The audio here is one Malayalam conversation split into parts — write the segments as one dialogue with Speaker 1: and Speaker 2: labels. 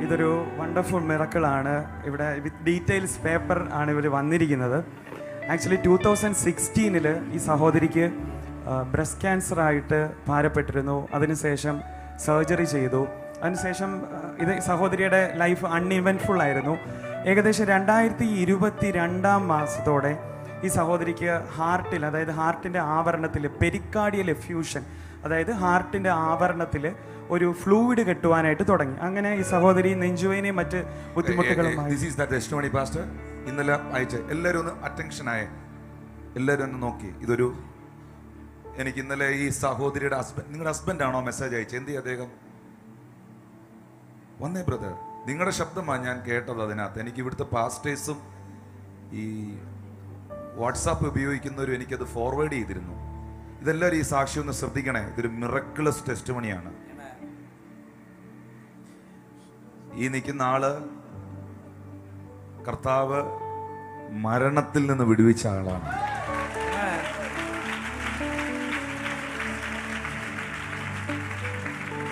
Speaker 1: ഇതൊരു വണ്ടർഫുൾ മിറക്കിളാണ്. ഇവിടെ വിത്ത് ഡീറ്റെയിൽസ് പേപ്പർ ആണ് ഇവർ വന്നിരിക്കുന്നത്. ആക്ച്വലി 2016 ഈ സഹോദരിക്ക് ബ്രസ്റ്റ് ക്യാൻസറായിട്ട് ഭാരപ്പെട്ടിരുന്നു. അതിനുശേഷം സർജറി ചെയ്തു. അതിനുശേഷം ഇത് സഹോദരിയുടെ ലൈഫ് അൺഇവൻറ്റ്ഫുൾ ആയിരുന്നു. ഏകദേശം 2022 മാസത്തോടെ ഈ സഹോദരിക്ക് ഹാർട്ടിൽ, അതായത് ഹാർട്ടിൻ്റെ ആവരണത്തിൽ പെരിക്കാർഡിയൽ എഫ്യൂഷൻ, അതായത് ഹാർട്ടിൻ്റെ ആവരണത്തിൽ ഒരു ഫ്ലൂയിഡ് കെട്ടുവാനായിട്ട് തുടങ്ങി. അങ്ങനെ ഈ സഹോദരി നെഞ്ചുവേനയും മറ്റ് ബുദ്ധിമുട്ടുകളുമായി.
Speaker 2: ഇന്നലെ അയച്ച എല്ലാവരും ഒന്ന് അറ്റൻഷൻ ആയേ, എല്ലാവരും ഒന്ന് നോക്കി. ഇതൊരു എനിക്ക് ഇന്നലെ ഈ സഹോദരിയുടെ ഹസ്ബൻഡ്, നിങ്ങളുടെ ഹസ്ബൻഡാണോ മെസ്സേജ് അയച്ചത്? എന്ത് അദ്ദേഹം വന്നേ ബ്രദർ, നിങ്ങളുടെ ശബ്ദമാണ് ഞാൻ കേട്ടത് അതിനകത്ത്. എനിക്ക് ഇവിടുത്തെ പാസ്റ്റേഴ്സും ഈ വാട്സാപ്പ് ഉപയോഗിക്കുന്നവരും എനിക്കത് ഫോർവേഡ് ചെയ്തിരുന്നു. ഇതെല്ലാവരും ഈ സാക്ഷി ഒന്ന് ശ്രദ്ധിക്കണേ. ഇതൊരു മിറക്കിളസ് ടെസ്റ്റിമണിയാണ്. ഈ നിൽക്കുന്ന ആള് കർത്താവ് മരണത്തിൽ നിന്ന് വിടുവിച്ച ആളാണ്.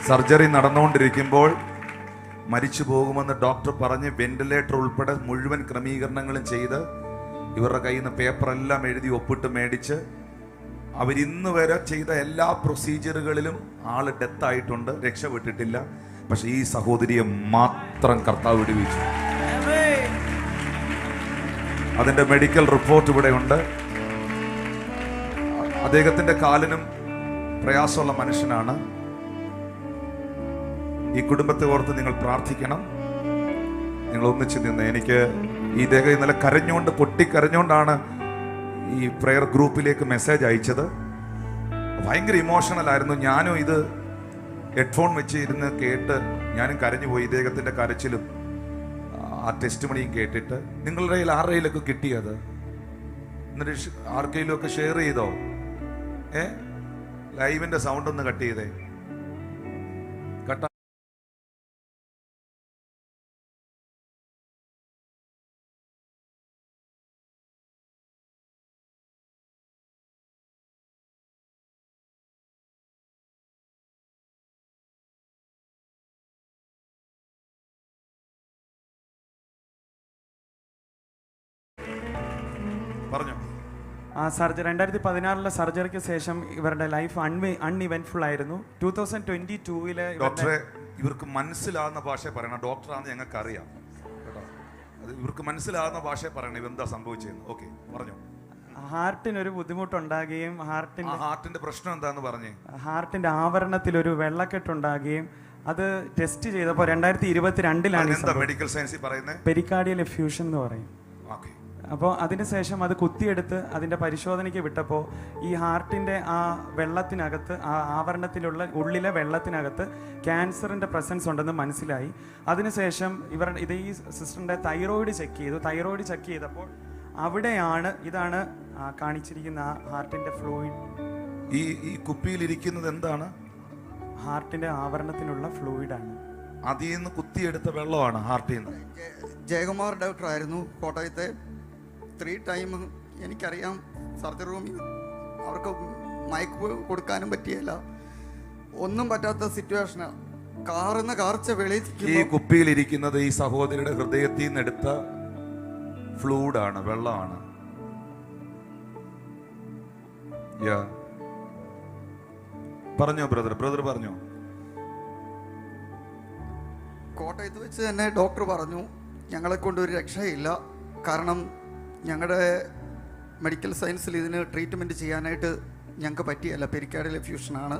Speaker 2: സർജറി നടന്നുകൊണ്ടിരിക്കുമ്പോൾ മരിച്ചു പോകുമെന്ന് ഡോക്ടർ പറഞ്ഞ് വെന്റിലേറ്റർ ഉൾപ്പെടെ മുഴുവൻ ക്രമീകരണങ്ങളും ചെയ്ത് ഇവരുടെ കയ്യിൽ നിന്ന് പേപ്പറെല്ലാം എഴുതി ഒപ്പിട്ട് മേടിച്ച് അവരിന്ന് വരെ ചെയ്ത എല്ലാ പ്രൊസീജിയറുകളിലും ആള് ഡെത്തായിട്ടുണ്ട്, രക്ഷപ്പെട്ടിട്ടില്ല. പക്ഷെ ഈ സഹോദരിയെ മാത്രം കർത്താവ് വിടുവിച്ചു. അതിന്റെ മെഡിക്കൽ റിപ്പോർട്ട് ഇവിടെ ഉണ്ട്. അദ്ദേഹത്തിന്റെ കാലിനും പ്രയാസമുള്ള മനുഷ്യനാണ്. ഈ കുടുംബത്തെ ഓർത്ത് നിങ്ങൾ പ്രാർത്ഥിക്കണം. നിങ്ങൾ ഒന്നിച്ച് നിന്ന്. എനിക്ക് ഈ ദേഹം ഇന്നലെ കരഞ്ഞുകൊണ്ട്, പൊട്ടിക്കരഞ്ഞുകൊണ്ടാണ് ഈ പ്രെയർ ഗ്രൂപ്പിലേക്ക് മെസ്സേജ് അയച്ചത്. ഭയങ്കര ഇമോഷണൽ ആയിരുന്നു. ഞാനും ഇത് ഹെഡ്ഫോൺ വെച്ച് ഇരുന്ന് കേട്ട് ഞാനും കരഞ്ഞു പോയി. ഇദ്ദേഹത്തിൻ്റെ കരച്ചിലും ആ ടെസ്റ്റ് മണിയും കേട്ടിട്ട്. നിങ്ങളുടെ കയ്യിൽ ആരുടെയിലൊക്കെ കിട്ടിയത്? എന്നിട്ട് ആർക്കെങ്കിലും ഒക്കെ ഷെയർ ചെയ്തോ? ലൈവിന്റെ സൗണ്ട് ഒന്ന് കട്ട് ചെയ്തേ. കട്ട പറഞ്ഞു.
Speaker 1: ആ സർജറി 2016 സർജറിക്ക് ശേഷം ഇവരുടെ ലൈഫ് അൺഇവൻറ്റ്ഫുൾ ആയിരുന്നു. 2022
Speaker 2: ഡോക്ടറെ, ഇവർക്ക് മനസ്സിലാകുന്ന ഭാഷ പറയണം. ഡോക്ടറാണെന്ന് ഞങ്ങൾക്ക് അറിയാം കേട്ടോ. അത് ഇവർക്ക് മനസ്സിലാകുന്ന ഭാഷ പറയണം. ഇവെന്താ സംഭവിച്ചതെന്ന്. ഓക്കെ, പറഞ്ഞു.
Speaker 1: ഹാർട്ടിനൊരു ബുദ്ധിമുട്ടുണ്ടാകുകയും
Speaker 2: ഹാർട്ടിന്റെ പ്രശ്നം എന്താന്ന് പറഞ്ഞേ.
Speaker 1: ഹാർട്ടിന്റെ ആവരണത്തിൽ ഒരു വെള്ളക്കെട്ടുണ്ടാകുകയും അത് ടെസ്റ്റ് ചെയ്തപ്പോൾ 2022
Speaker 2: മെഡിക്കൽ സയൻസിൽ പറയുന്നത്
Speaker 1: പെരിക്കാർഡിയൽ എഫ്യൂഷൻ എന്ന് പറയും. അപ്പോൾ അതിനുശേഷം അത് കുത്തിയെടുത്ത് അതിൻ്റെ പരിശോധനയ്ക്ക് വിട്ടപ്പോൾ ഈ ഹാർട്ടിൻ്റെ ആ വെള്ളത്തിനകത്ത്, ആ ആവരണത്തിലുള്ള ഉള്ളിലെ വെള്ളത്തിനകത്ത് ക്യാൻസറിൻ്റെ പ്രസൻസ് ഉണ്ടെന്ന് മനസ്സിലായി. അതിനുശേഷം ഇത് ഈ സിസ്റ്ററിൻ്റെ തൈറോയിഡ് ചെക്ക് ചെയ്തു. തൈറോയിഡ് ചെക്ക് ചെയ്തപ്പോൾ അവിടെയാണ് ഇതാണ് കാണിച്ചിരിക്കുന്ന ആ ഹാർട്ടിൻ്റെ ഫ്ലൂയിഡ്.
Speaker 2: ഈ കുപ്പിയിലിരിക്കുന്നത് എന്താണ്?
Speaker 1: ഹാർട്ടിൻ്റെ ആവരണത്തിനുള്ള ഫ്ലൂയിഡാണ്.
Speaker 2: അതിൽ നിന്ന് കുത്തിയെടുത്ത വെള്ളമാണ് ഹാർട്ടിൽ നിന്ന്.
Speaker 3: ജയകുമാർ ഡോക്ടറായിരുന്നു കോട്ടയത്തെ. 3 ടൈം എനിക്കറിയാം. സർജറി റൂമിൽ അവർക്ക് മയക്ക് കൊടുക്കാനും പറ്റിയല്ല, ഒന്നും പറ്റാത്ത സിറ്റുവേഷനാണ്. കാർന്ന് കാർച്ച വെളിയിൽ.
Speaker 2: ഈ കുപ്പിയിലിരിക്കുന്നത് ഈ സഹോദരിയുടെ ഹൃദയത്തിൽ നിന്ന് എടുത്ത ഫ്ലൂയിഡാണ്, വെള്ളമാണ്. പറഞ്ഞോ ബ്രദർ പറഞ്ഞോ.
Speaker 3: കോട്ടയത്ത് വെച്ച് തന്നെ ഡോക്ടർ പറഞ്ഞു ഞങ്ങളെ കൊണ്ട് ഒരു രക്ഷയില്ല. കാരണം ഞങ്ങളുടെ മെഡിക്കൽ സയൻസിൽ ഇതിന് ട്രീറ്റ്മെൻറ്റ് ചെയ്യാനായിട്ട് ഞങ്ങൾക്ക് പറ്റിയല്ല, പെരിക്കാർഡിയൽ എഫ്യൂഷനാണ്,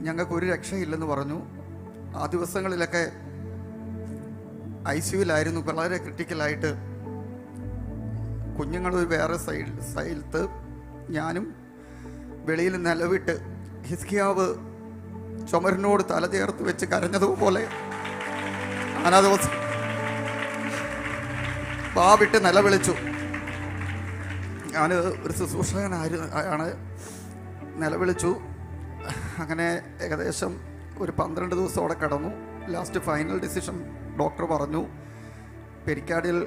Speaker 3: ഞങ്ങൾക്കൊരു രക്ഷയില്ലെന്ന് പറഞ്ഞു. ആ ദിവസങ്ങളിലൊക്കെ ICUവിലായിരുന്നു, വളരെ ക്രിട്ടിക്കലായിട്ട്. കുഞ്ഞുങ്ങൾ വേറെ സൈഡിലത്ത്, ഞാനും വെളിയിൽ നിലവിട്ട് ഹിസ്കിയാവ് ചുമരിനോട് തല ചേർത്ത് വെച്ച് കരഞ്ഞതുപോലെ ആ ദിവസം പാവിട്ട് നിലവിളിച്ചു. ഞാൻ ഒരു ശുശ്രൂഷകനാണ്, നിലവിളിച്ചു. അങ്ങനെ ഏകദേശം ഒരു 12 ദിവസം അവിടെ കിടന്നു. ലാസ്റ്റ് ഫൈനൽ ഡിസിഷൻ ഡോക്ടർ പറഞ്ഞു പെരിക്കാർഡിയൽ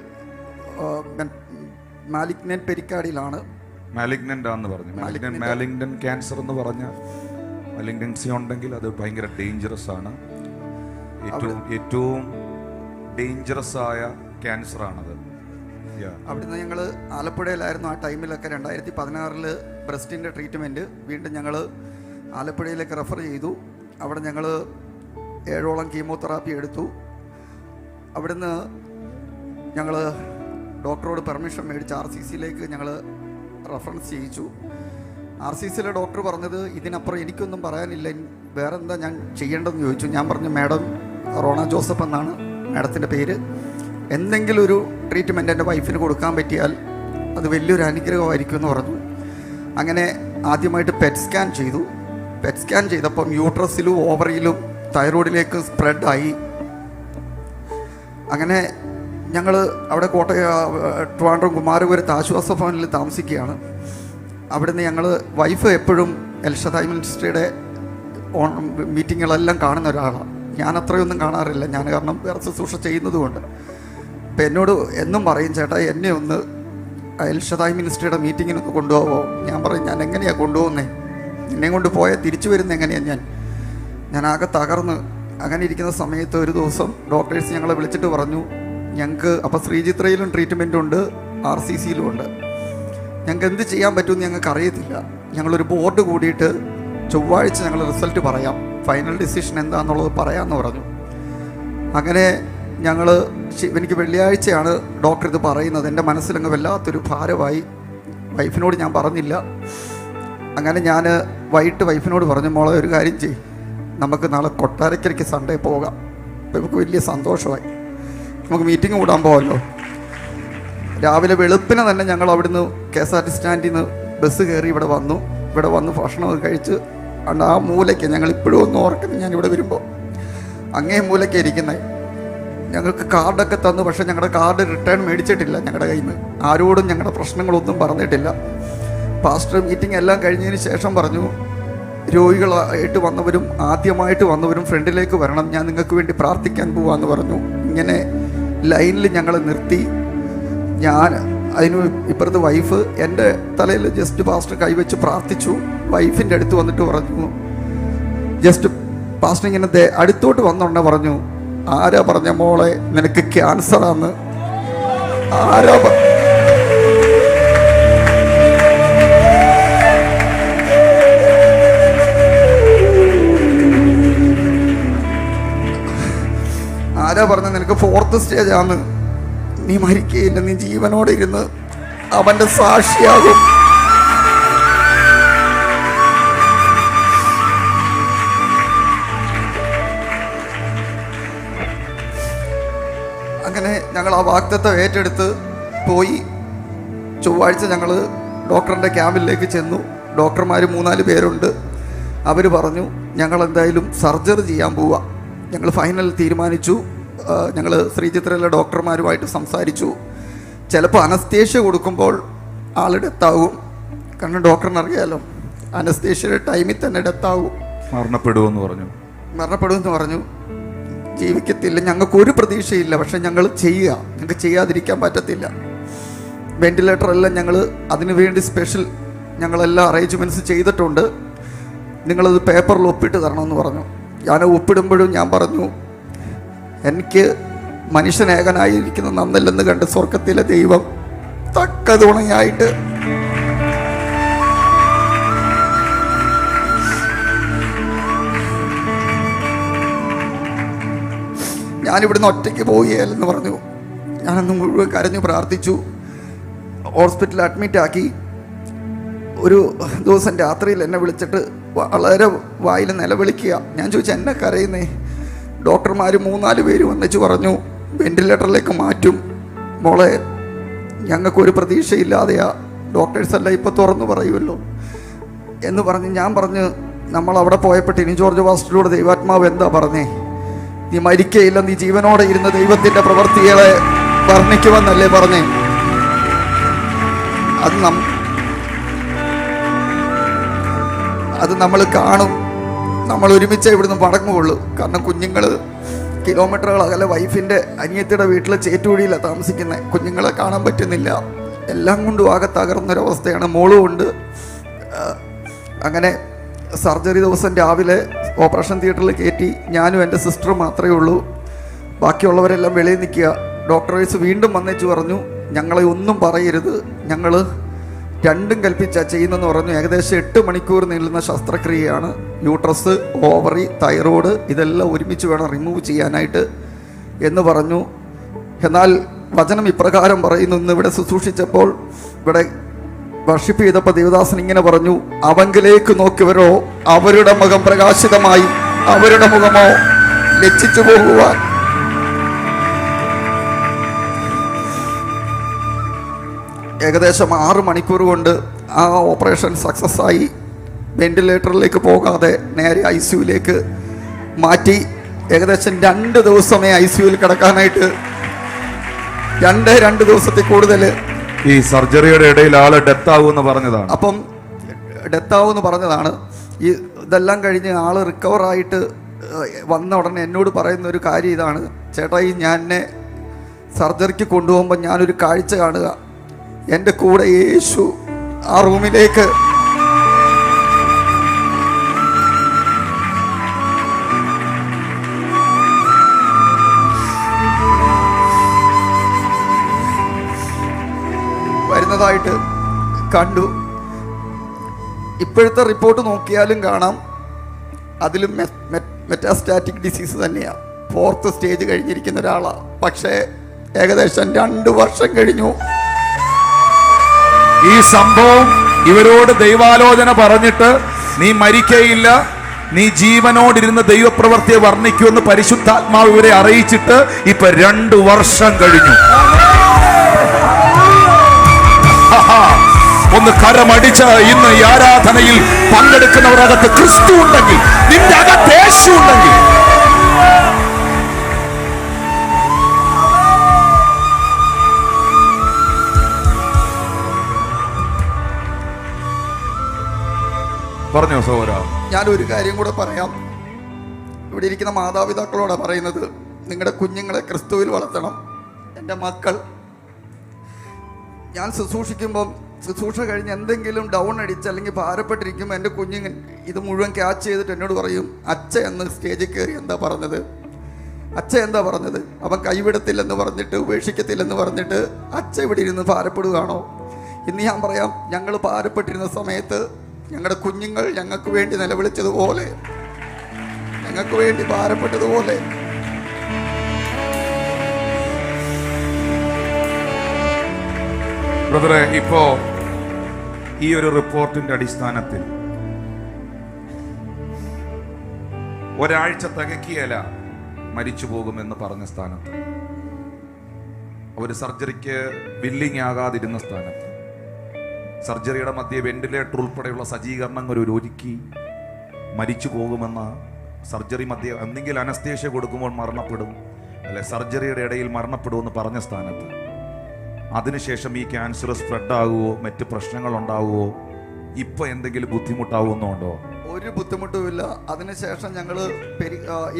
Speaker 3: മാലിഗ്നന്റ് പെരിക്കാർഡിയലാണ്.
Speaker 2: മാലിഗ്നന്റ് ആണെന്ന് പറഞ്ഞു. മാലിഗ്നന്റ് ക്യാൻസർ എന്ന് പറഞ്ഞ മലിഗ്നൻസി ഉണ്ടെങ്കിൽ അത് ഭയങ്കര ഡേഞ്ചറസ് ആണ്. ഏറ്റവും ഡേഞ്ചറസ് ആയ ക്യാൻസർ ആണത്.
Speaker 3: അവിടുന്ന് ഞങ്ങൾ ആലപ്പുഴയിലായിരുന്നു ആ ടൈമിലൊക്കെ. 2016 ബ്രസ്റ്റിൻ്റെ ട്രീറ്റ്മെൻറ്റ് വീണ്ടും ഞങ്ങൾ ആലപ്പുഴയിലേക്ക് റെഫർ ചെയ്തു. അവിടെ ഞങ്ങൾ 7ഓളം കീമോതെറാപ്പി എടുത്തു. അവിടുന്ന് ഞങ്ങൾ ഡോക്ടറോട് പെർമിഷൻ മേടിച്ച് RCCയിലേക്ക് ഞങ്ങൾ റെഫറൻസ് ചെയ്യിച്ചു. RCCയിലെ ഡോക്ടർ പറഞ്ഞത് ഇതിനപ്പുറം എനിക്കൊന്നും പറയാനില്ല, വേറെ എന്താ ഞാൻ ചെയ്യേണ്ടതെന്ന് ചോദിച്ചു. ഞാൻ പറഞ്ഞു, മാഡം റോണ ജോസഫ് എന്നാണ് മാഡത്തിൻ്റെ പേര്, എന്തെങ്കിലും ഒരു ട്രീറ്റ്മെൻറ്റ് എൻ്റെ വൈഫിന് കൊടുക്കാൻ പറ്റിയാൽ അത് വലിയൊരു അനുഗ്രഹമായിരിക്കും എന്ന് പറഞ്ഞു. അങ്ങനെ ആദ്യമായിട്ട് പെറ്റ് സ്കാൻ ചെയ്തു. പെറ്റ് സ്കാൻ ചെയ്തപ്പം യൂട്രസിലും ഓവറിയിലും തൈറോയിഡിലേക്ക് സ്പ്രെഡായി. അങ്ങനെ ഞങ്ങൾ അവിടെ ട്രിവാൻഡ്രം കുമാരപുരത്ത് ആശ്വാസ ഭവനിൽ താമസിക്കുകയാണ്. അവിടുന്ന് ഞങ്ങൾ വൈഫ് എപ്പോഴും എൽഷദായ് മിനിസ്ട്രിയുടെ മീറ്റിങ്ങുകളെല്ലാം കാണുന്ന ഒരാളാണ്. ഞാൻ അത്രയൊന്നും കാണാറില്ല, ഞാൻ കാരണം വേറെ ശുശ്രൂഷ ചെയ്യുന്നതുകൊണ്ട്. അപ്പം എന്നോട് എന്നും പറയും, ചേട്ടാ എന്നെ ഒന്ന് എൽഷദായ് മിനിസ്ട്രിയുടെ മീറ്റിങ്ങിനൊന്ന് കൊണ്ടുപോകുമോ? ഞാൻ പറയും, ഞാൻ എങ്ങനെയാണ് കൊണ്ടുപോകുന്നത്, എന്നെ കൊണ്ട് പോയാൽ തിരിച്ചു വരുന്നത് എങ്ങനെയാണ്? ഞാൻ ആകെ തകർന്ന് അങ്ങനെ ഇരിക്കുന്ന സമയത്ത് ഒരു ദിവസം ഡോക്ടേഴ്സ് ഞങ്ങളെ വിളിച്ചിട്ട് പറഞ്ഞു, ഞങ്ങൾക്ക് അപ്പോൾ ശ്രീചിത്രയിലും ട്രീറ്റ്മെൻ്റ് ഉണ്ട്, RCCയിലും ഉണ്ട്, ഞങ്ങൾക്ക് എന്ത് ചെയ്യാൻ പറ്റുമെന്ന് ഞങ്ങൾക്ക് അറിയത്തില്ല. ഞങ്ങളൊരു ബോർഡ് കൂടിയിട്ട് ചൊവ്വാഴ്ച ഞങ്ങൾ റിസൾട്ട് പറയാം, ഫൈനൽ ഡിസിഷൻ എന്താണെന്നുള്ളത് പറയാമെന്ന് പറഞ്ഞു. അങ്ങനെ എനിക്ക് വെള്ളിയാഴ്ചയാണ് ഡോക്ടർ ഇത് പറയുന്നത്. എൻ്റെ മനസ്സിലങ്ങ് വല്ലാത്തൊരു ഭാരമായി. വൈഫിനോട് ഞാൻ പറഞ്ഞില്ല. അങ്ങനെ ഞാൻ വൈകിട്ട് വൈഫിനോട് പറഞ്ഞു, മോളെ ഒരു കാര്യം ചെയ്യും, നമുക്ക് നാളെ കൊട്ടാരക്കരയ്ക്ക് സൺഡേ പോകാം. അപ്പോൾ നമുക്ക് വലിയ സന്തോഷമായി, നമുക്ക് മീറ്റിംഗ് കൂടാൻ പോകാമല്ലോ. രാവിലെ വെളുപ്പിനെ തന്നെ ഞങ്ങൾ അവിടുന്ന് KSRTC സ്റ്റാൻഡിൽ നിന്ന് ബസ് കയറി ഇവിടെ വന്നു ഭക്ഷണമൊക്കെ കഴിച്ച് ആ മൂലയ്ക്ക് ഞങ്ങൾ ഇപ്പോഴും ഒന്ന് ഓർക്കുന്നത്, ഞാനിവിടെ വരുമ്പോൾ അങ്ങേ മൂലയ്ക്ക് ഇരിക്കുന്നത്. ഞങ്ങൾക്ക് കാർഡൊക്കെ തന്നു, പക്ഷേ ഞങ്ങളുടെ കാർഡ് റിട്ടേൺ മേടിച്ചിട്ടില്ല. ഞങ്ങളുടെ കയ്യിൽ നിന്ന് ആരോടും ഞങ്ങളുടെ പ്രശ്നങ്ങളൊന്നും പറഞ്ഞിട്ടില്ല. പാസ്റ്റർ മീറ്റിംഗ് എല്ലാം കഴിഞ്ഞതിന് ശേഷം പറഞ്ഞു, രോഗികളായിട്ട് വന്നവരും ആദ്യമായിട്ട് വന്നവരും ഫ്രണ്ടിലേക്ക് വരണം, ഞാൻ നിങ്ങൾക്ക് വേണ്ടി പ്രാർത്ഥിക്കാൻ പോവാന്ന് പറഞ്ഞു. ഇങ്ങനെ ലൈനിൽ ഞങ്ങളെ നിർത്തി. ഞാൻ അതിന് ഇപ്പുറത്ത് വൈഫ് എൻ്റെ തലയിൽ ജസ്റ്റ് പാസ്റ്റർ കൈവച്ച് പ്രാർത്ഥിച്ചു. വൈഫിൻ്റെ അടുത്ത് വന്നിട്ട് പറഞ്ഞു, ജസ്റ്റ് പാസ്റ്റർ ഇങ്ങനെ അടുത്തോട്ട് വന്നോണ്ട് പറഞ്ഞു, ആരാ പറഞ്ഞ മോളെ നിനക്ക് ക്യാൻസറാന്ന്? ആരാ പറഞ്ഞ നിനക്ക് 4th സ്റ്റേജാന്ന്? നീ മരിക്കുകയില്ല, നീ ജീവനോടെ ഇരുന്ന് അവൻ്റെ സാക്ഷിയാകും. അങ്ങനെ ഞങ്ങൾ ആ വാഗ്ദത്തം ഏറ്റെടുത്ത് പോയി. ചൊവ്വാഴ്ച ഞങ്ങൾ ഡോക്ടറിൻ്റെ ക്യാമ്പിലേക്ക് ചെന്നു. ഡോക്ടർമാർ 3-4 പേരുണ്ട്. അവർ പറഞ്ഞു, ഞങ്ങൾ എന്തായാലും സർജറി ചെയ്യാൻ പോവുക. ഞങ്ങൾ ഫൈനൽ തീരുമാനിച്ചു. ഞങ്ങൾ ശ്രീചിത്രയിലെ ഡോക്ടർമാരുമായിട്ട് സംസാരിച്ചു. ചിലപ്പോൾ അനസ്തേഷ്യ കൊടുക്കുമ്പോൾ ആൾ ഡെത്താവും. കാരണം ഡോക്ടറിന് അറിയാലോ, അനസ്തേഷ്യയുടെ ടൈമിൽ തന്നെ ഡെത്താവും, മരണപ്പെടുമെന്ന് പറഞ്ഞു. ജീവിക്കത്തില്ല, ഞങ്ങൾക്കൊരു പ്രതീക്ഷയില്ല, പക്ഷെ ഞങ്ങൾ ഞങ്ങൾക്ക് ചെയ്യാതിരിക്കാൻ പറ്റത്തില്ല. വെന്റിലേറ്റർ എല്ലാം ഞങ്ങൾ അതിനുവേണ്ടി സ്പെഷ്യൽ ഞങ്ങളെല്ലാം അറേഞ്ച്മെൻറ്റ്സ് ചെയ്തിട്ടുണ്ട്, നിങ്ങളത് പേപ്പറിൽ ഒപ്പിട്ട് തരണമെന്ന് പറഞ്ഞു. ഞാൻ ഒപ്പിടുമ്പോഴും ഞാൻ പറഞ്ഞു, എനിക്ക് മനുഷ്യനേകനായിരിക്കുന്ന നന്നല്ലെന്ന് കണ്ട് സ്വർഗത്തിലെ ദൈവം തക്ക തുണയായിട്ട് ഞാനിവിടുന്ന് ഒറ്റയ്ക്ക് പോവുകയല്ലെന്ന് പറഞ്ഞു. ഞാനന്ന് മുഴുവൻ കരഞ്ഞു പ്രാർത്ഥിച്ചു. ഹോസ്പിറ്റലിൽ അഡ്മിറ്റാക്കി. ഒരു ദിവസം രാത്രിയിൽ എന്നെ വിളിച്ചിട്ട് വളരെ വായിൽ നിലവിളിക്കുക. ഞാൻ ചോദിച്ചു, എന്നെ കരയുന്നേ? ഡോക്ടർമാർ 3-4 പേര് വന്നിച്ച് പറഞ്ഞു, വെന്റിലേറ്ററിലേക്ക് മാറ്റും മോളെ, ഞങ്ങൾക്കൊരു പ്രതീക്ഷയില്ലാതെയാ, ഡോക്ടേഴ്സെല്ലാം ഇപ്പോൾ തുറന്നു പറയുമല്ലോ എന്ന് പറഞ്ഞ്. ഞാൻ പറഞ്ഞു, നമ്മളവിടെ പോയപ്പോൾ ടിനി ജോർജ് പാസ്റ്ററിലൂടെ ദൈവാത്മാവ് എന്താ പറഞ്ഞേ? നീ മരിക്കയില്ല, നീ ജീവനോടെ ഇരുന്ന് ദൈവത്തിൻ്റെ പ്രവൃത്തികളെ വർണ്ണിക്കുമെന്നല്ലേ പറഞ്ഞേ? അത് നമ്മൾ കാണും. നമ്മൾ ഒരുമിച്ച് ഇവിടുന്ന് മടങ്ങുകയുള്ളൂ. കാരണം കുഞ്ഞുങ്ങൾ കിലോമീറ്ററുകൾ അകലെ വൈഫിൻ്റെ അനിയത്തിയുടെ വീട്ടിൽ ചേറ്റുവഴിയിലാണ് താമസിക്കുന്നത്. കുഞ്ഞുങ്ങളെ കാണാൻ പറ്റുന്നില്ല. എല്ലാം കൊണ്ടും ആകെ തകർന്നൊരവസ്ഥയാണ്. മോളും ഉണ്ട്. അങ്ങനെ സർജറി ദിവസം രാവിലെ ഓപ്പറേഷൻ തിയേറ്ററിൽ കയറ്റി. ഞാനും എൻ്റെ സിസ്റ്ററും മാത്രമേ ഉള്ളൂ. ബാക്കിയുള്ളവരെല്ലാം വെളിയിൽ നിൽക്കുക. ഡോക്ടേഴ്സ് വീണ്ടും വന്നേച്ച് പറഞ്ഞു, ഞങ്ങളെ ഒന്നും പറയരുത്, ഞങ്ങൾ രണ്ടും കൽപ്പിച്ചാണ് ചെയ്യുന്നതെന്ന് പറഞ്ഞു. ഏകദേശം 8 മണിക്കൂർ നീളുന്ന ശസ്ത്രക്രിയയാണ്. യൂട്രസ്, ഓവറി, തൈറോയ്ഡ് ഇതെല്ലാം ഒരുമിച്ച് വേണം റിമൂവ് ചെയ്യാനായിട്ട് എന്ന് പറഞ്ഞു. എന്നാൽ വചനം ഇപ്രകാരം പറയുന്നു. ഇന്ന് ഇവിടെ ശുശ്രൂഷിച്ചപ്പോൾ, ഇവിടെ വർഷിപ്പ് ചെയ്തപ്പോൾ ദേവദാസൻ ഇങ്ങനെ പറഞ്ഞു, അവങ്കിലേക്ക് നോക്കിയവരോ അവരുടെ മുഖം പ്രകാശിതമായി, അവരുടെ മുഖമോ ലജ്ജിച്ചു പോകുവാൻ. ഏകദേശം 6 മണിക്കൂർ കൊണ്ട് ആ ഓപ്പറേഷൻ സക്സസ് ആയി. വെന്റിലേറ്ററിലേക്ക് പോകാതെ നേരെ ICUവിലേക്ക് മാറ്റി. ഏകദേശം 2 ദിവസമേ ICUവിൽ കിടക്കാനായിട്ട്, 2 ദിവസത്തിൽ കൂടുതൽ.
Speaker 2: ഈ സർജറിയുടെ ഇടയിൽ ആള് ഡെത്ത് ആകുമെന്ന് പറഞ്ഞതാണ്.
Speaker 3: അപ്പം ഡെത്ത് ആവുമെന്ന് പറഞ്ഞതാണ്. ഈ ഇതെല്ലാം കഴിഞ്ഞ് ആള് റിക്കവറായിട്ട് വന്ന ഉടനെ എന്നോട് പറയുന്ന ഒരു കാര്യം ഇതാണ്, ചേട്ടാ ഞാൻ എന്നെ സർജറിക്ക് കൊണ്ടുപോകുമ്പോൾ ഞാനൊരു കാഴ്ച കാണുക. എൻ്റെ കൂടെ യേശു ആ റൂമിലേക്ക് വരുന്നതായിട്ട് കണ്ടു. ഇപ്പോഴത്തെ റിപ്പോർട്ട് നോക്കിയാലും കാണാം, അതിലും മെറ്റാസ്റ്റാറ്റിക് ഡിസീസ് തന്നെയാണ്. 4th സ്റ്റേജ് കഴിഞ്ഞിരിക്കുന്ന ഒരാളാണ്. പക്ഷേ ഏകദേശം 2 വർഷം കഴിഞ്ഞു.
Speaker 2: ഈ സംഭവം ഇവരോട് ദൈവാലോചന പറഞ്ഞിട്ട്, നീ മരിക്കയില്ല, നീ ജീവനോടിരുന്ന് ദൈവപ്രവൃത്തിയെ വർണ്ണിക്കുമെന്ന് പരിശുദ്ധാത്മാവ് ഇവരെ അറിയിച്ചിട്ട് ഇപ്പൊ 2 വർഷം കഴിഞ്ഞു. ഒന്ന് കരമടിച്ച് ഇന്ന് ഈ ആരാധനയിൽ പങ്കെടുക്കുന്നവരകത്ത് ക്രിസ്തു ഉണ്ടെങ്കിൽ, നിന്റെ അകത്ത് യേശു ഉണ്ടെങ്കിൽ, പറഞ്ഞോ സഹോദര.
Speaker 3: ഞാനൊരു കാര്യം കൂടെ പറയാം. ഇവിടെ ഇരിക്കുന്ന മാതാപിതാക്കളോടാണ് പറയുന്നത്, നിങ്ങളുടെ കുഞ്ഞുങ്ങളെ ക്രിസ്തുവിൽ വളർത്തണം. എൻ്റെ മക്കൾ, ഞാൻ ശുശ്രൂഷിക്കുമ്പം ശുശ്രൂഷ കഴിഞ്ഞ് എന്തെങ്കിലും ഡൗൺ അടിച്ച് അല്ലെങ്കിൽ ഭാരപ്പെട്ടിരിക്കുമ്പോൾ എൻ്റെ കുഞ്ഞുങ്ങൾ ഇത് മുഴുവൻ ക്യാച്ച് ചെയ്തിട്ട് എന്നോട് പറയും, അച്ഛ എന്ന് സ്റ്റേജിൽ കയറി എന്താ പറഞ്ഞത്, അച്ഛ എന്താ പറഞ്ഞത്. അവൻ കൈവിടത്തില്ലെന്ന് പറഞ്ഞിട്ട്, ഉപേക്ഷിക്കത്തില്ലെന്ന് പറഞ്ഞിട്ട് അച്ഛ ഇവിടെ ഇരുന്ന് ഭാരപ്പെടുകയാണോ? ഇന്ന് ഞാൻ പറയാം, ഞങ്ങൾ ഭാരപ്പെട്ടിരുന്ന സമയത്ത് ഞങ്ങളുടെ കുഞ്ഞുങ്ങൾ ഞങ്ങൾക്ക് വേണ്ടി നിലവിളിച്ചതുപോലെ, ഞങ്ങൾക്ക് വേണ്ടി ഭാരപ്പെട്ടതുപോലെ
Speaker 2: ബ്രദറെ, ഇപ്പോ ഈ ഒരു റിപ്പോർട്ടിന്റെ അടിസ്ഥാനത്തിൽ ഒരാഴ്ച തികക്കിയല്ല മരിച്ചു പോകുമെന്ന് പറഞ്ഞ സ്ഥാനത്ത്, അവർ സർജറിക്ക് വില്ലിങ് ആകാതിരുന്ന സ്ഥാനത്ത്, സർജറിയുടെ മധ്യ വെന്റിലേറ്റർ ഉൾപ്പെടെയുള്ള സജ്ജീകരണങ്ങൾ ഒരുക്കി മരിച്ചു പോകുമെന്ന, സർജറി മധ്യ എന്തെങ്കിൽ അനസ്തേഷ്യ കൊടുക്കുമ്പോൾ മരണപ്പെടും, അല്ലെ സർജറിയുടെ ഇടയിൽ മരണപ്പെടുമെന്ന് പറഞ്ഞ സ്ഥാനത്ത്, അതിനുശേഷം ഈ ക്യാൻസർ സ്പ്രെഡ് ആകുമോ, മറ്റ് പ്രശ്നങ്ങൾ ഉണ്ടാവുമോ, ഇപ്പൊ എന്തെങ്കിലും ബുദ്ധിമുട്ടാവുന്നുണ്ടോ?
Speaker 3: ഒരു ബുദ്ധിമുട്ടുമില്ല. അതിനുശേഷം ഞങ്ങൾ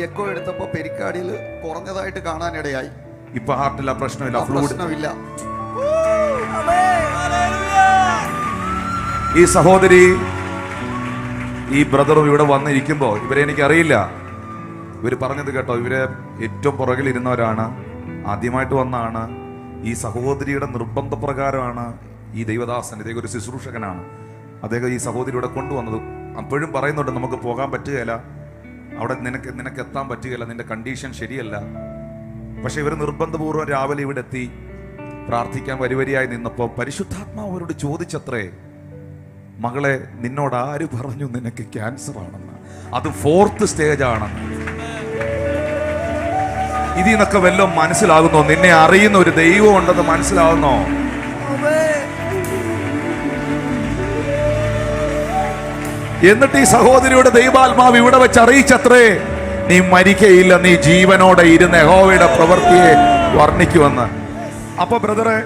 Speaker 3: എക്കോ എടുത്തപ്പോൾ പെരിക്കാടിയിൽ കുറഞ്ഞതായിട്ട് കാണാനിടയായി.
Speaker 2: ഇപ്പൊ ഹാർട്ടില്ല, പ്രശ്നമില്ല,
Speaker 3: പ്രശ്നമില്ല.
Speaker 2: ഈ സഹോദരി, ഈ ബ്രദറും ഇവിടെ വന്നിരിക്കുമ്പോൾ, ഇവരെ എനിക്കറിയില്ല, ഇവർ പറഞ്ഞത് കേട്ടോ, ഇവരെ ഏറ്റവും പുറകിലിരുന്നവരാണ്, ആദ്യമായിട്ട് വന്നാണ്. ഈ സഹോദരിയുടെ നിർബന്ധപ്രകാരമാണ് ഈ ദൈവദാസൻ, ഇദ്ദേഹം ഒരു ശുശ്രൂഷകനാണ്, അദ്ദേഹം ഈ സഹോദരിയുടെ കൊണ്ടുവന്നത്. അപ്പോഴും പറയുന്നുണ്ട്, നമുക്ക് പോകാൻ പറ്റുകയില്ല, അവിടെ നിനക്ക് എത്താൻ പറ്റുകയില്ല, നിന്റെ കണ്ടീഷൻ ശരിയല്ല. പക്ഷെ ഇവർ നിർബന്ധപൂർവ്വം രാവിലെ ഇവിടെ എത്തി പ്രാർത്ഥിക്കാൻ വരിവരിയായി നിന്നപ്പോൾ പരിശുദ്ധാത്മാവ് അവരോട് ചോദിച്ചത്രേ, മകളെ, നിന്നോട് ആര് പറഞ്ഞു നിനക്ക് ക്യാൻസർ ആണെന്ന്? അത് 4th സ്റ്റേജ് ആണെന്ന്. ഇതിൽ നിന്നൊക്കെ വല്ലതും മനസ്സിലാകുന്നോ? നിന്നെ അറിയുന്ന ഒരു ദൈവം ഉണ്ടെന്ന് മനസ്സിലാകുന്നോ? എന്നിട്ട് ഈ സഹോദരിയുടെ ദൈവാത്മാവ് ഇവിടെ വെച്ച് അറിയിച്ചത്രേ, നീ മരിക്കയില്ല, നീ ജീവനോടെ ഇരുന്ന് യഹോവയുടെ പ്രവൃത്തിയെ വർണ്ണിക്കുമെന്ന്. അപ്പൊ ബ്രദറെ,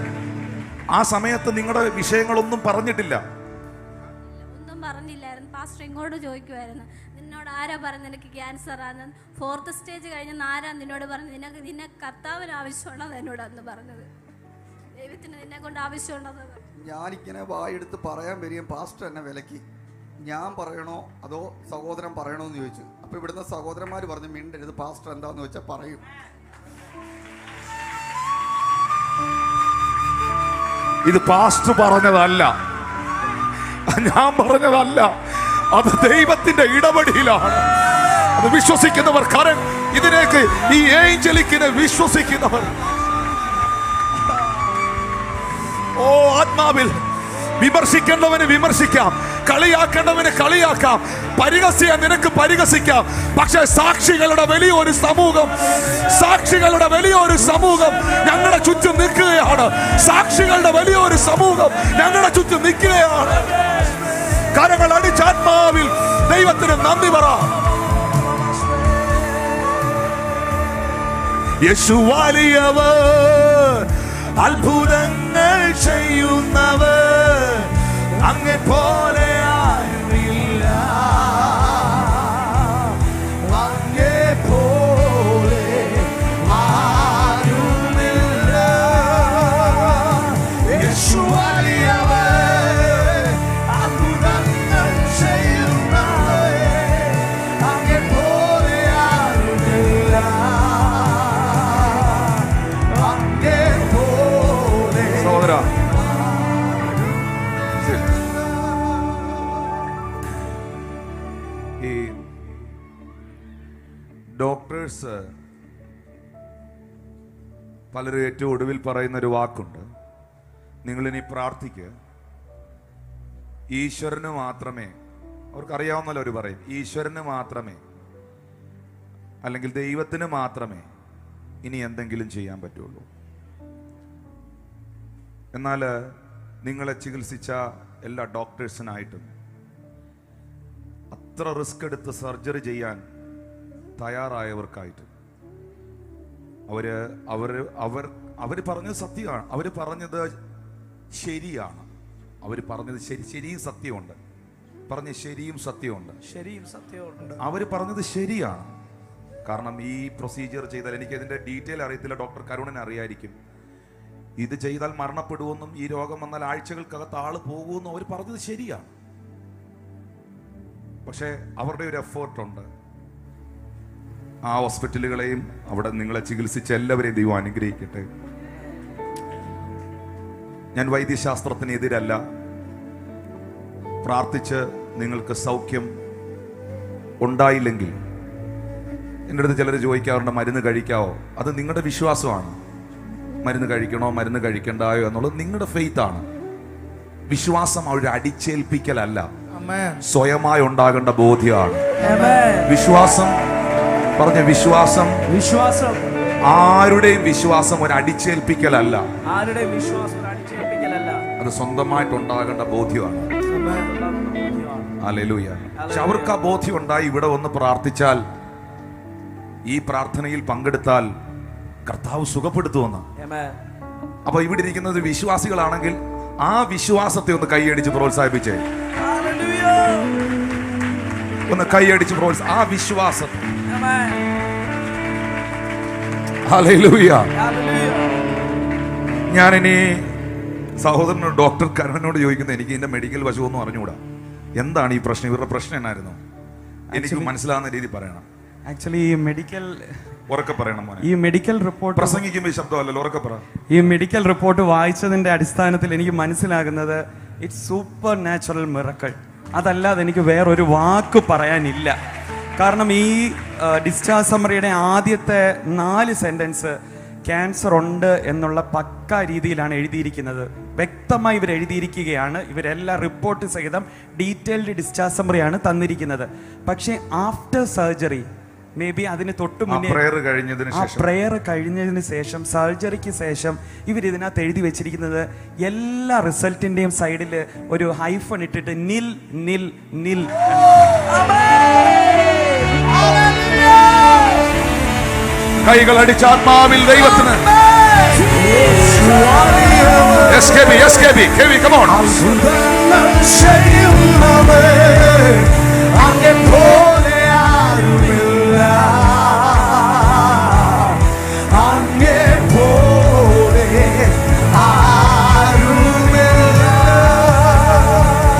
Speaker 2: ആ സമയത്ത് നിങ്ങളുടെ വിഷയങ്ങളൊന്നും പറഞ്ഞിട്ടില്ല?
Speaker 4: ഒന്നും പറഞ്ഞില്ലായിരുന്നു. പാസ്റ്റർ ഇങ്ങോട്ട് ചോദിക്കുമായിരുന്നു, നിന്നോട് ആരാ പറഞ്ഞു നിനക്ക് ക്യാൻസർ ആണ്? 4th സ്റ്റേജ് കഴിഞ്ഞ ആരാ നിന്നോട് പറഞ്ഞു? നിന്നെ കർത്താവിന് ആവശ്യമുണ്ടെന്ന് എന്നോട് അന്ന് പറഞ്ഞത്. ദൈവത്തിന് നിന്നെ കൊണ്ട് ആവശ്യമുണ്ടെന്ന്.
Speaker 3: ഞാനിങ്ങനെ വായെടുത്ത് പറയാൻ വരികയും പാസ്റ്റർ എന്നെ വിലക്കി. ഞാൻ പറയണോ അതോ സഹോദരൻ പറയണോ എന്ന് ചോദിച്ചു. അപ്പോൾ ഇവിടുന്ന് സഹോദരന്മാർ പറഞ്ഞു, മിണ്ടരുത്, പാസ്റ്റർ എന്താന്ന് വെച്ചാൽ പറയും.
Speaker 2: ഇത് പാസ്റ്റർ പറഞ്ഞതല്ല, ഞാൻ പറഞ്ഞതല്ല, അത് ദൈവത്തിന്റെ ഇടപെടലാണ്. അത് വിശ്വസിക്കുന്നവർ ഇതിലേക്ക് ഈ ഏഞ്ചലിക്കിനെ വിശ്വസിക്കുന്നവർ ഓ ആത്മാവിൽ വിമർശിക്കേണ്ടവന് വിമർശിക്കാം, കളിയാക്കേണ്ടവന് കളിയാക്കാം, പരിഹസിക്കാൻ നിനക്ക് പരിഹസിക്കാം. പക്ഷേ സാക്ഷികളുടെ വലിയൊരു സമൂഹം, സാക്ഷികളുടെ വലിയൊരു സമൂഹം ഞങ്ങളുടെ ചുറ്റും നിൽക്കുകയാണ്. സാക്ഷികളുടെ വലിയൊരു സമൂഹം ഞങ്ങളുടെ ചുറ്റും നിൽക്കുകയാണ്. കരങ്ങൾ അടിച്ച് ആത്മാവിൽ ദൈവത്തിന് നന്ദി പറ. യേശു വലിയവർ, അത്ഭുതങ്ങൾ ചെയ്യുന്നവർ, അങ്ങേ പോലെ ആരുമില്ല, അങ്ങേ പോലെ ആരുമില്ല. യേശു വലിയവർ, അത്ഭുതങ്ങൾ ചെയ്യുന്നവർ, അങ്ങേ പോലെ ആരുമില്ല, അങ്ങേ പോലെ. സഹോദരാ, ഈ ഡോക്ടേഴ്സ് പലരും ഏറ്റവും ഒടുവിൽ പറയുന്ന ഒരു വാക്കുണ്ട്, നിങ്ങളിനി പ്രാർത്ഥിക്കുക, ഈശ്വരന് മാത്രമേ, അവർക്കറിയാവുന്നല്ലോ, അവർ പറയും ഈശ്വരന് മാത്രമേ അല്ലെങ്കിൽ ദൈവത്തിന് മാത്രമേ ഇനി എന്തെങ്കിലും ചെയ്യാൻ പറ്റുള്ളൂ. എന്നാൽ നിങ്ങളെ ചികിത്സിച്ച എല്ലാ ഡോക്ടേഴ്സിനായിട്ടും അത്ര റിസ്ക് എടുത്ത് സർജറി ചെയ്യാൻ തയ്യാറായവർക്കായിട്ട് അവര് പറഞ്ഞത് സത്യമാണ്, അവർ പറഞ്ഞത് ശരിയാണ്, അവർ പറഞ്ഞത് ശരിയും സത്യമുണ്ട്, പറഞ്ഞ ശരിയും സത്യമുണ്ട്, അവർ പറഞ്ഞത് ശരിയാണ്. കാരണം ഈ പ്രൊസീജിയർ ചെയ്താൽ, എനിക്ക് ഇതിന്റെ ഡീറ്റെയിൽ അറിയത്തില്ല, ഡോക്ടർ കരുണൻ അറിയായിരിക്കും, ഇത് ചെയ്താൽ മരണപ്പെടുമെന്നും ഈ രോഗം വന്നാൽ ആഴ്ചകൾക്കകത്ത് ആള് പോകുമെന്നും അവർ പറഞ്ഞത് ശരിയാണ്. പക്ഷേ അവരുടെ ഒരു എഫേർട്ടുണ്ട്. ആ ഹോസ്പിറ്റലുകളെയും അവിടെ നിങ്ങളെ ചികിത്സിച്ച എല്ലാവരെയും ദൈവം അനുഗ്രഹിക്കട്ടെ. ഞാൻ വൈദ്യശാസ്ത്രത്തിന് എതിരല്ല. പ്രാർത്ഥിച്ച് നിങ്ങൾക്ക് സൗഖ്യം ഉണ്ടായില്ലെങ്കിൽ എൻ്റെ അടുത്ത് ചിലർ ചോദിക്കാറുണ്ട്, മരുന്ന് കഴിക്കാവോ? അത് നിങ്ങളുടെ വിശ്വാസമാണ്. മരുന്ന് കഴിക്കണോ മരുന്ന് കഴിക്കണ്ടായോ എന്നുള്ളത് നിങ്ങളുടെ ഫെയ്ത്ത് ആണ്. വിശ്വാസം ഒരു അടിച്ചേൽപ്പിക്കലല്ല, സ്വയമായി ഉണ്ടാകേണ്ട ബോധ്യമാണ്. വിശ്വാസം വിശ്വാസം ആരുടെയും വിശ്വാസം ഒരു അടിച്ചേൽപ്പിക്കലല്ല, അത് സ്വന്തമായിട്ടുണ്ടാകേണ്ട ബോധ്യമാണ്. ഹല്ലേലൂയ. പക്ഷെ അവർക്ക് ആ ബോധ്യം ഉണ്ടായി ഇവിടെ വന്ന് പ്രാർത്ഥിച്ചാൽ, ഈ പ്രാർത്ഥനയിൽ പങ്കെടുത്താൽ കർത്താവ് സുഖപ്പെടുത്തുമെന്ന്. അപ്പൊ ഇവിടെ ഇരിക്കുന്നത് വിശ്വാസികളാണെങ്കിൽ ആ വിശ്വാസത്തെ ഒന്ന് കൈയടിച്ച് പ്രോത്സാഹിപ്പിച്ചേ, ഒന്ന് കൈയടിച്ച് ആ വിശ്വാസം. ഹല്ലേലൂയ. ഞാനിനി സഹോദരനോട് ഡോക്ടർ കരുണനോട് ചോദിക്കുന്നത്, എനിക്ക് ഇതിന്റെ മെഡിക്കൽ വശമൊന്നും അറിഞ്ഞുകൂടാ, എന്താണ് ഈ പ്രശ്നം, ഇവരുടെ പ്രശ്നം എന്നായിരുന്നു, എനിക്ക് മനസ്സിലാവുന്ന രീതി പറയണം.
Speaker 1: ആക്ച്വലി
Speaker 2: ഉറക്കെ പറയണം.
Speaker 1: ഈ മെഡിക്കൽ റിപ്പോർട്ട്
Speaker 2: പ്രസംഗിക്കുമ്പോൾ ശബ്ദമല്ലല്ലോ, ഉറക്കെ പറ.
Speaker 1: ഈ മെഡിക്കൽ റിപ്പോർട്ട് വായിച്ചതിന്റെ അടിസ്ഥാനത്തിൽ എനിക്ക് മനസ്സിലാകുന്നത് ഇറ്റ്സ് സൂപ്പർ നാച്ചുറൽ മിറക്കിൾ. അതല്ലാതെ എനിക്ക് വേറൊരു വാക്ക് പറയാനില്ല. കാരണം ഈ ഡിസ്ചാർജ് സമ്മറിയുടെ ആദ്യത്തെ 4 സെന്റൻസ് ക്യാൻസർ ഉണ്ട് എന്നുള്ള പക്ക രീതിയിലാണ് എഴുതിയിരിക്കുന്നത്. വ്യക്തമായി ഇവർ എഴുതിയിരിക്കുകയാണ്. ഇവരെല്ലാം റിപ്പോർട്ട് സഹിതം ഡീറ്റെയിൽഡ് ഡിസ്ചാർജ് സമ്മറിയാണ് തന്നിരിക്കുന്നത്. പക്ഷേ ആഫ്റ്റർ സർജറി, മേ ബി അതിന് തൊട്ട് മുന്നേ പ്രയർ കഴിഞ്ഞതിന് ശേഷം, സർജറിക്ക് ശേഷം ഇവർ ഇതിനകത്ത് എഴുതി വെച്ചിരിക്കുന്നത്, എല്ലാ റിസൾട്ടിന്റെയും സൈഡിൽ ഒരു ഹൈഫൺ ഇട്ടിട്ട് നിൽ നിൽ നിൽ.
Speaker 2: കൈകൾ അടിച്ച ആത്മാവിൽ ദൈവത്തിന്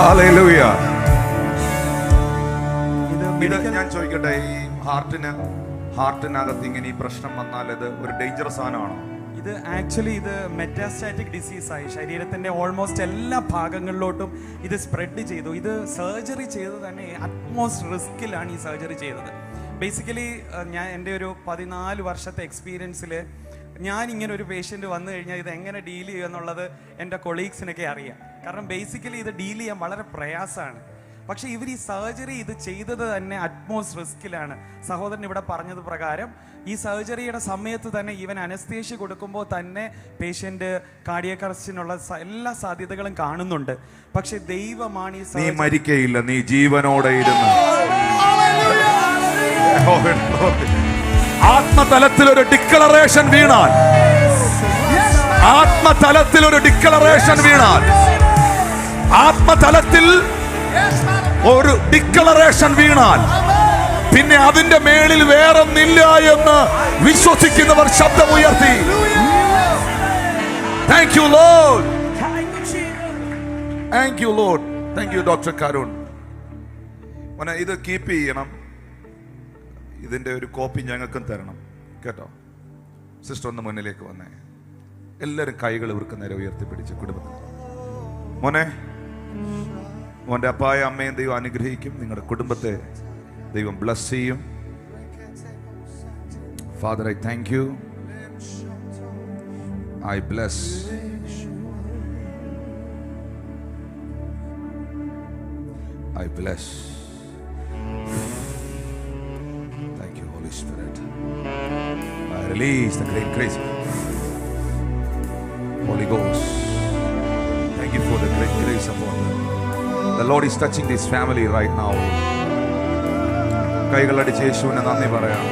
Speaker 2: Hallelujah. ചോദിക്കട്ടെ, ഈ ഹാർട്ടിനകത്ത് ഇങ്ങനെ ഈ പ്രശ്നം വന്നാൽ ഇത് ഒരു ഡേഞ്ചറസ് സാധനമാണോ?
Speaker 1: ഇത് ആക്ച്വലി ഇത് മെറ്റാസ്റ്റാറ്റിക് ഡിസീസായി ശരീരത്തിൻ്റെ ഓൾമോസ്റ്റ് എല്ലാ ഭാഗങ്ങളിലോട്ടും ഇത് സ്പ്രെഡ് ചെയ്തു. ഇത് സർജറി ചെയ്ത് തന്നെ അറ്റ്മോസ്റ്റ് റിസ്കിലാണ് ഈ സർജറി ചെയ്തത്. ബേസിക്കലി ഞാൻ എൻ്റെ ഒരു 14 വർഷത്തെ എക്സ്പീരിയൻസിൽ ഞാൻ ഇങ്ങനെ ഒരു പേഷ്യൻ്റ് വന്നു കഴിഞ്ഞാൽ ഇത് എങ്ങനെ ഡീൽ ചെയ്യുക എന്നുള്ളത് എൻ്റെ കൊളീഗ്സിനൊക്കെ അറിയാം. കാരണം ബേസിക്കലി ഇത് ഡീൽ ചെയ്യാൻ വളരെ പ്രയാസമാണ്. പക്ഷേ ഇവർ ഈ സർജറി ഇത് ചെയ്തത് തന്നെ അറ്റ്മോസ്റ്റ് റിസ്കിലാണ്. സഹോദരൻ ഇവിടെ പറഞ്ഞത് പ്രകാരം ഈ സർജറിയുടെ സമയത്ത് തന്നെ ഈവൻ അനസ്തേഷ്യ കൊടുക്കുമ്പോൾ തന്നെ പേഷ്യൻ്റ് കാർഡിയക് അറസ്റ്റിനുള്ള എല്ലാ സാധ്യതകളും കാണുന്നുണ്ട്. പക്ഷെ ദൈവമാണ് ഈ
Speaker 2: നീ മരിക്കയില്ല, നീ ജീവനോടെ ഇരുന്ന് ആത്മതലത്തിൽ ഒരു ഡിക്ലറേഷൻ വീണാൽ, ആത്മതലത്തിൽ ഒരു ഡിക്ലറേഷൻ വീണാൽ, ആത്മതലത്തിൽ ഒരു ഡിക്ലറേഷൻ വീണാൽ പിന്നെ അതിന്റെ മേളിൽ വേറൊന്നില്ല എന്ന് വിശ്വസിക്കുന്നവർ ശബ്ദമുയർത്തി thank you Lord, thank you Lord, thank you doctor Karun. മോനെ ഇത് കീപ്പ് ചെയ്യണം, ഇതിന്റെ ഒരു കോപ്പി ഞങ്ങൾക്കും തരണം കേട്ടോ. സിസ്റ്റർ ഒന്ന് മുന്നിലേക്ക് വന്നേ. എല്ലാവരും കൈകൾ ഇവർക്ക് നേരെ ഉയർത്തിപ്പിടിച്ച് കുടുംബത്തിൽ. മോന്റെ അപ്പായ അമ്മയും ദൈവം അനുഗ്രഹിക്കും, നിങ്ങളുടെ കുടുംബത്തെ ദൈവം ബ്ലസ് ചെയ്യും. Father, I thank you, I bless, I bless. Thank you, Holy Spirit. I release the great grace, Holy Ghost. Thank you for the great grace upon them. The Lord is touching this family right now. കൈകളടിച്ച് യേശുവിനെ നന്ദി പറയാം.